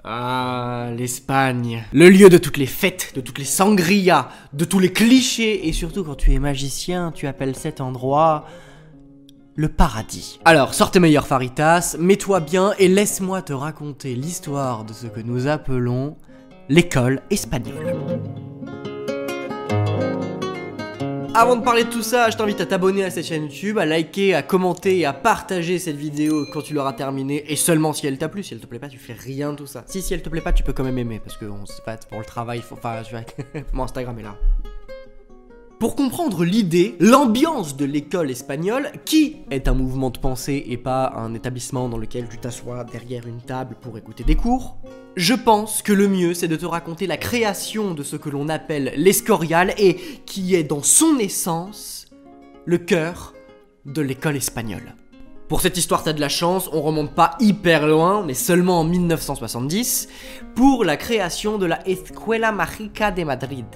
Ah, l'Espagne. Le lieu de toutes les fêtes, de toutes les sangrias, de tous les clichés. Et surtout, quand tu es magicien, tu appelles cet endroit le paradis. Alors, sors tes meilleurs faritas, mets-toi bien et laisse-moi te raconter l'histoire de ce que nous appelons l'école espagnole. Avant de parler de tout ça, je t'invite à t'abonner à cette chaîne YouTube, à liker, à commenter et à partager cette vidéo quand tu l'auras terminée, et seulement si elle t'a plu. Si elle te plaît pas, tu fais rien de tout ça. Si elle te plaît pas, tu peux quand même aimer, parce que on se fait pour le travail, enfin, mon Instagram est là. Pour comprendre l'idée, l'ambiance de l'école espagnole, qui est un mouvement de pensée et pas un établissement dans lequel tu t'assois derrière une table pour écouter des cours, je pense que le mieux c'est de te raconter la création de ce que l'on appelle l'Escorial et qui est dans son essence le cœur de l'école espagnole. Pour cette histoire t'as de la chance, on remonte pas hyper loin, mais seulement en 1970, pour la création de la Escuela Mágica de Madrid.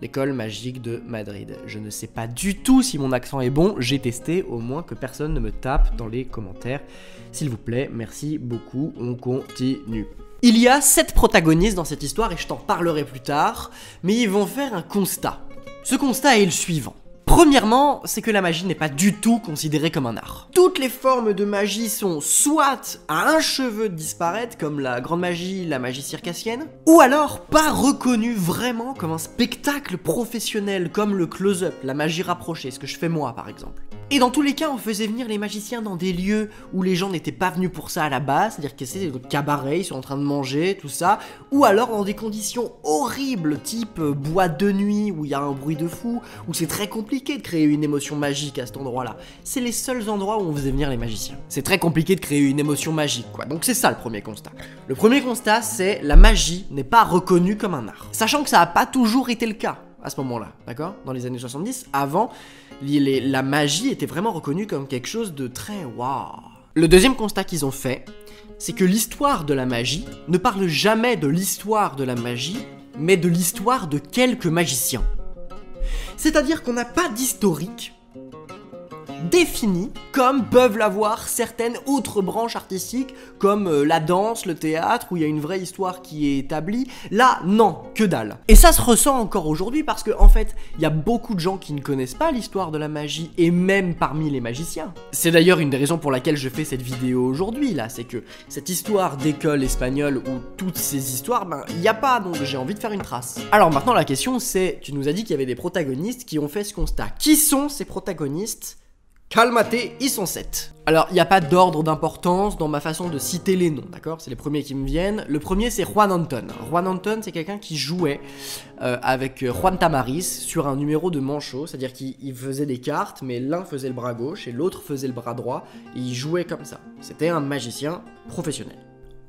L'école magique de Madrid. Je ne sais pas du tout si mon accent est bon, j'ai testé, au moins que personne ne me tape dans les commentaires. S'il vous plaît, merci beaucoup, on continue. Il y a 7 protagonistes dans cette histoire et je t'en parlerai plus tard, mais ils vont faire un constat. Ce constat est le suivant. Premièrement, c'est que la magie n'est pas du tout considérée comme un art. Toutes les formes de magie sont soit à un cheveu de disparaître, comme la grande magie, la magie circassienne, ou alors pas reconnues vraiment comme un spectacle professionnel, comme le close-up, la magie rapprochée, ce que je fais moi par exemple. Et dans tous les cas, on faisait venir les magiciens dans des lieux où les gens n'étaient pas venus pour ça à la base, c'est-à-dire que c'est des cabarets, ils sont en train de manger, tout ça, ou alors dans des conditions horribles, type boîte de nuit, où il y a un bruit de fou, où c'est très compliqué de créer une émotion magique à cet endroit-là. C'est les seuls endroits où on faisait venir les magiciens. C'est très compliqué de créer une émotion magique, quoi. Donc c'est ça le premier constat. Le premier constat, c'est la magie n'est pas reconnue comme un art. Sachant que ça n'a pas toujours été le cas à ce moment-là, d'accord? Dans les années 70, avant, la magie était vraiment reconnue comme quelque chose de très waouh. Le deuxième constat qu'ils ont fait, c'est que l'histoire de la magie ne parle jamais de l'histoire de la magie, mais de l'histoire de quelques magiciens. C'est-à-dire qu'on n'a pas d'historique définie comme peuvent l'avoir certaines autres branches artistiques comme la danse, le théâtre où il y a une vraie histoire qui est établie. Là, non, que dalle. Et ça se ressent encore aujourd'hui parce que en fait, il y a beaucoup de gens qui ne connaissent pas l'histoire de la magie et même parmi les magiciens. C'est d'ailleurs une des raisons pour laquelle je fais cette vidéo aujourd'hui là, c'est que cette histoire d'école espagnole ou toutes ces histoires, il n'y a pas, donc j'ai envie de faire une trace. Alors maintenant la question c'est, tu nous as dit qu'il y avait des protagonistes qui ont fait ce constat. Qui sont ces protagonistes ? Calmate, ils sont 7. Alors, il n'y a pas d'ordre d'importance dans ma façon de citer les noms, d'accord? C'est les premiers qui me viennent. Le premier, c'est Juan Anton. Juan Anton, c'est quelqu'un qui jouait avec Juan Tamariz sur un numéro de manchot, c'est-à-dire qu'il faisait des cartes, mais l'un faisait le bras gauche et l'autre faisait le bras droit, et il jouait comme ça. C'était un magicien professionnel.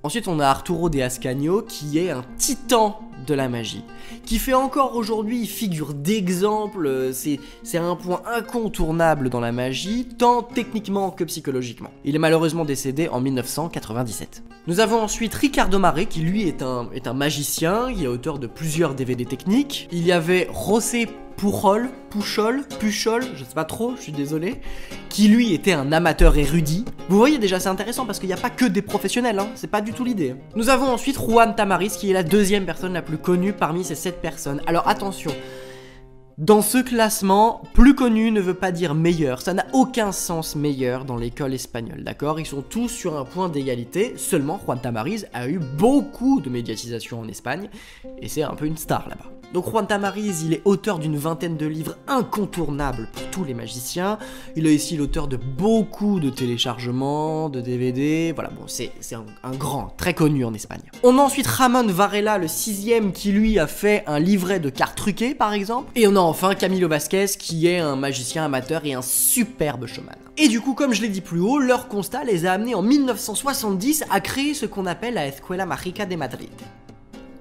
Ensuite, on a Arturo de Ascanio, qui est un titan de la magie, qui fait encore aujourd'hui figure d'exemple, c'est un point incontournable dans la magie, tant techniquement que psychologiquement. Il est malheureusement décédé en 1997. Nous avons ensuite Ricardo Marais, qui lui est un magicien, il est auteur de plusieurs DVD techniques. Il y avait José Puchol, je sais pas trop, je suis désolé, qui lui était un amateur érudit. Vous voyez déjà, c'est intéressant parce qu'il n'y a pas que des professionnels, hein, c'est pas du tout l'idée. Nous avons ensuite Juan Tamariz, qui est la deuxième personne la plus connue parmi ces 7 personnes. Alors attention, dans ce classement, plus connu ne veut pas dire meilleur, ça n'a aucun sens meilleur dans l'école espagnole, d'accord? Ils sont tous sur un point d'égalité, seulement Juan Tamariz a eu beaucoup de médiatisation en Espagne, et c'est un peu une star là-bas. Donc Juan Tamariz, il est auteur d'une vingtaine de livres incontournables pour tous les magiciens. Il est aussi l'auteur de beaucoup de téléchargements, de DVD. Voilà, bon, c'est un grand, très connu en Espagne. On a ensuite Ramon Varela, le 6e, qui lui a fait un livret de cartes truquées, par exemple. Et on a enfin Camilo Vasquez, qui est un magicien amateur et un superbe showman. Et du coup, comme je l'ai dit plus haut, leur constat les a amenés en 1970 à créer ce qu'on appelle la Escuela Mágica de Madrid.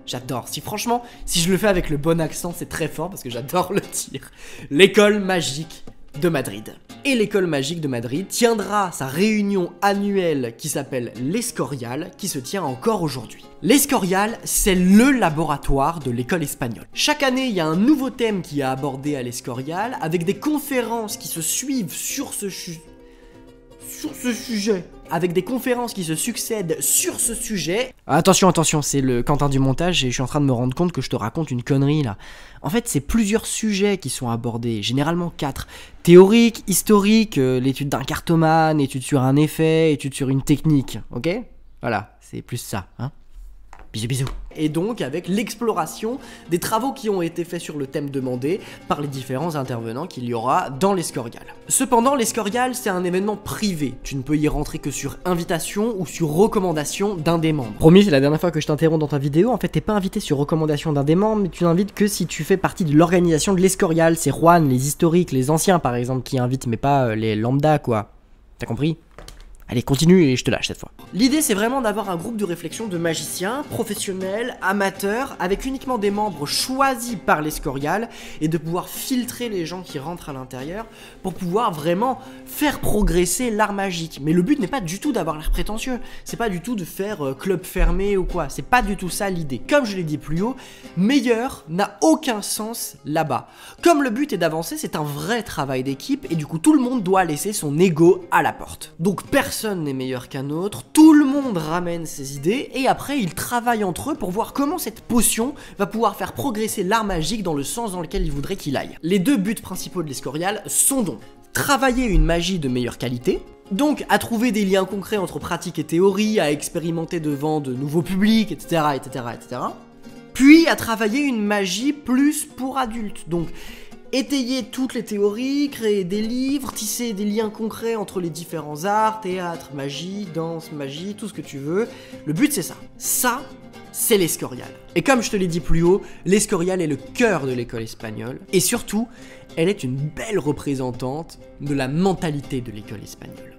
J'adore, franchement, si je le fais avec le bon accent, c'est très fort parce que j'adore le dire. L'école magique de Madrid. Et l'école magique de Madrid tiendra sa réunion annuelle qui s'appelle l'Escorial, qui se tient encore aujourd'hui. L'Escorial, c'est le laboratoire de l'école espagnole. Chaque année, il y a un nouveau thème qui est abordé à l'Escorial, avec des conférences qui se suivent sur ce sur ce sujet, avec des conférences qui se succèdent sur ce sujet. Attention, attention, c'est le Quentin du montage et je suis en train de me rendre compte que je te raconte une connerie là. En fait, c'est plusieurs sujets qui sont abordés, généralement 4. Théorique, historique, l'étude d'un cartomane, étude sur un effet, étude sur une technique, ok? Voilà, c'est plus ça, hein. Bisous bisous. Et donc avec l'exploration des travaux qui ont été faits sur le thème demandé par les différents intervenants qu'il y aura dans l'Escorial. Cependant, l'Escorial c'est un événement privé, tu ne peux y rentrer que sur invitation ou sur recommandation d'un des membres. Promis, c'est la dernière fois que je t'interromps dans ta vidéo, en fait t'es pas invité sur recommandation d'un des membres, mais tu n'invites que si tu fais partie de l'organisation de l'Escorial, c'est Juan, les historiques, les anciens par exemple qui invitent, mais pas les lambda quoi. T'as compris ? Allez, continue et je te lâche cette fois. L'idée, c'est vraiment d'avoir un groupe de réflexion de magiciens, professionnels, amateurs, avec uniquement des membres choisis par l'Escorial et de pouvoir filtrer les gens qui rentrent à l'intérieur pour pouvoir vraiment faire progresser l'art magique. Mais le but n'est pas du tout d'avoir l'air prétentieux, c'est pas du tout de faire club fermé ou quoi, c'est pas du tout ça l'idée. Comme je l'ai dit plus haut, meilleur n'a aucun sens là-bas. Comme le but est d'avancer, c'est un vrai travail d'équipe et du coup tout le monde doit laisser son ego à la porte. Donc personne n'est meilleur qu'un autre, tout le monde ramène ses idées et après ils travaillent entre eux pour voir comment cette potion va pouvoir faire progresser l'art magique dans le sens dans lequel ils voudraient qu'il aille. Les deux buts principaux de l'Escorial sont donc travailler une magie de meilleure qualité, donc à trouver des liens concrets entre pratique et théorie, à expérimenter devant de nouveaux publics, etc. Puis à travailler une magie plus pour adultes, donc étayer toutes les théories, créer des livres, tisser des liens concrets entre les différents arts, théâtre, magie, danse, magie, tout ce que tu veux. Le but c'est ça. Ça, c'est l'Escorial. Et comme je te l'ai dit plus haut, l'Escorial est le cœur de l'école espagnole. Et surtout, elle est une belle représentante de la mentalité de l'école espagnole.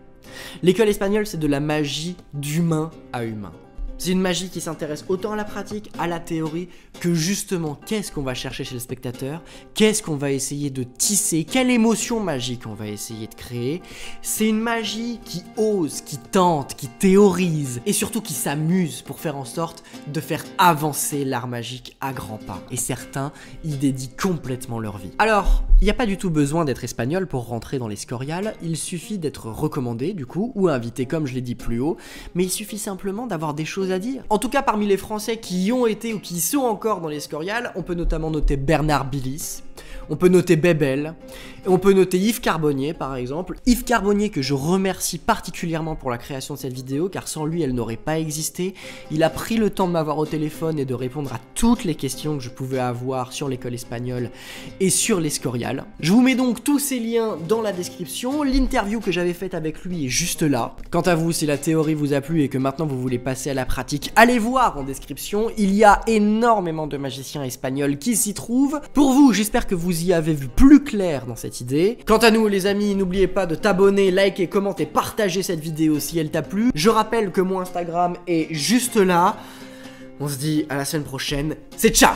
L'école espagnole, c'est de la magie d'humain à humain. C'est une magie qui s'intéresse autant à la pratique, à la théorie, que justement qu'est-ce qu'on va chercher chez le spectateur, qu'est-ce qu'on va essayer de tisser, quelle émotion magique on va essayer de créer. C'est une magie qui ose, qui tente, qui théorise, et surtout qui s'amuse pour faire en sorte de faire avancer l'art magique à grands pas. Et certains y dédient complètement leur vie. Alors, il n'y a pas du tout besoin d'être espagnol pour rentrer dans l'Escorial, il suffit d'être recommandé du coup, ou invité comme je l'ai dit plus haut, mais il suffit simplement d'avoir des choses à dire. En tout cas, parmi les Français qui y ont été ou qui y sont encore dans l'Escorial, on peut notamment noter Bernard Billis, on peut noter Bébel, et on peut noter Yves Carbonnier par exemple. Yves Carbonnier que je remercie particulièrement pour la création de cette vidéo, car sans lui elle n'aurait pas existé. Il a pris le temps de m'avoir au téléphone et de répondre à toutes les questions que je pouvais avoir sur l'école espagnole et sur l'Escorial. Je vous mets donc tous ces liens dans la description, l'interview que j'avais faite avec lui est juste là. Quant à vous, si la théorie vous a plu et que maintenant vous voulez passer à la pratique, allez voir en description, il y a énormément de magiciens espagnols qui s'y trouvent. Pour vous, j'espère que vous y avez vu plus clair dans cette idée. Quant à nous les amis, n'oubliez pas de t'abonner, liker, commenter, partager cette vidéo si elle t'a plu. Je rappelle que mon Instagram est juste là. On se dit à la semaine prochaine, c'est ciao!